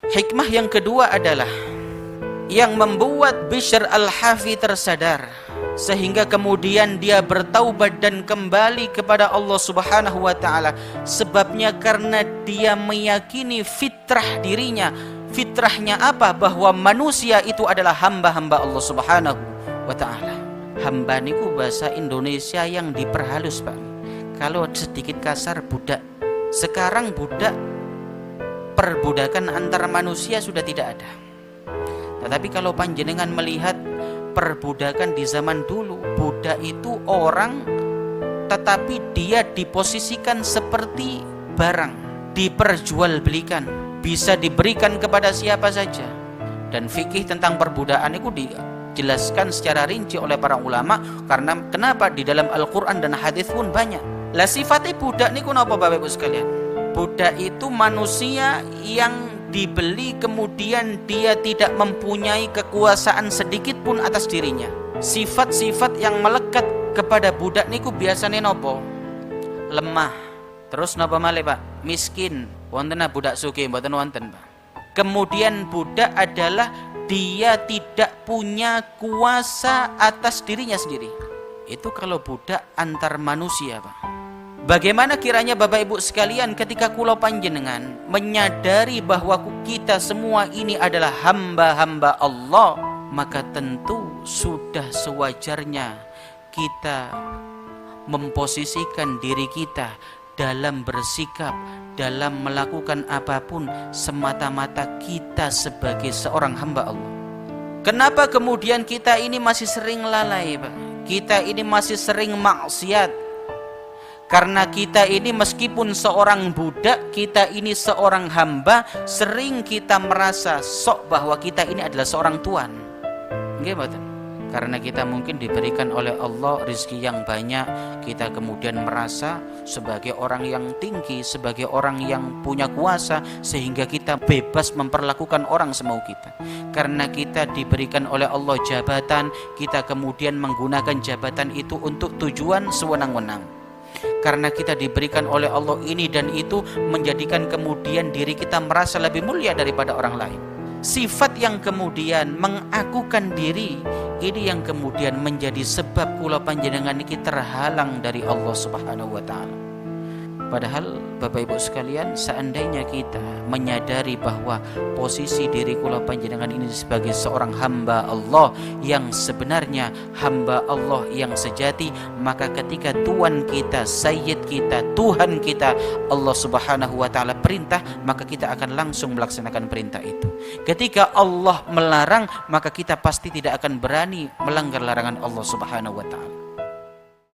Hikmah yang kedua adalah yang membuat Bishr al-Hafi tersadar sehingga kemudian dia bertaubat dan kembali kepada Allah Subhanahu wa taala. Sebabnya karena dia meyakini fitrah dirinya. Fitrahnya apa? Bahwa manusia itu adalah hamba-hamba Allah Subhanahu wa taala. Hamba niku bahasa Indonesia yang diperhalus, Pak. Kalau sedikit kasar budak. Sekarang budak, perbudakan antara manusia sudah tidak ada. Tetapi kalau panjenengan melihat perbudakan di zaman dulu, budak itu orang tetapi dia diposisikan seperti barang, diperjualbelikan, bisa diberikan kepada siapa saja. Dan fikih tentang perbudakan itu dijelaskan secara rinci oleh para ulama. Karena kenapa? Di dalam Al-Quran dan hadis pun banyak. Lah sifatnya budak niku napa Bapak Ibu sekalian? Budak itu manusia yang dibeli kemudian dia tidak mempunyai kekuasaan sedikit pun atas dirinya. Sifat-sifat yang melekat kepada budak niku biasanya nopo? Lemah. Terus napa malih Pak? Miskin. Wonten budak sugih mboten wonten Pak. Kemudian budak adalah dia tidak punya kuasa atas dirinya sendiri. Itu kalau budak antar manusia Pak. Bagaimana kiranya Bapak Ibu sekalian ketika kula panjenengan menyadari bahwa kita semua ini adalah hamba-hamba Allah, maka tentu sudah sewajarnya kita memposisikan diri kita dalam bersikap, dalam melakukan apapun semata-mata kita sebagai seorang hamba Allah. Kenapa kemudian kita ini masih sering lalai Pak? Kita ini masih sering maksiat. Karena kita ini meskipun seorang budak, kita ini seorang hamba, sering kita merasa sok bahwa kita ini adalah seorang tuan. Nggih mboten? Karena kita mungkin diberikan oleh Allah rezeki yang banyak, kita kemudian merasa sebagai orang yang tinggi, sebagai orang yang punya kuasa, sehingga kita bebas memperlakukan orang semau kita. Karena kita diberikan oleh Allah jabatan, kita kemudian menggunakan jabatan itu untuk tujuan sewenang-wenang. Karena kita diberikan oleh Allah ini dan itu, menjadikan kemudian diri kita merasa lebih mulia daripada orang lain. Sifat yang kemudian mengakukan diri ini yang kemudian menjadi sebab kula panjenengan iki terhalang dari Allah Subhanahu wa taala. Padahal Bapak Ibu sekalian, seandainya kita menyadari bahwa posisi diri kula panjenengan ini sebagai seorang hamba Allah yang sebenarnya, hamba Allah yang sejati, maka ketika Tuhan kita, Sayyid kita, Tuhan kita Allah Subhanahu wa taala perintah, maka kita akan langsung melaksanakan perintah itu. Ketika Allah melarang, maka kita pasti tidak akan berani melanggar larangan Allah Subhanahu wa taala.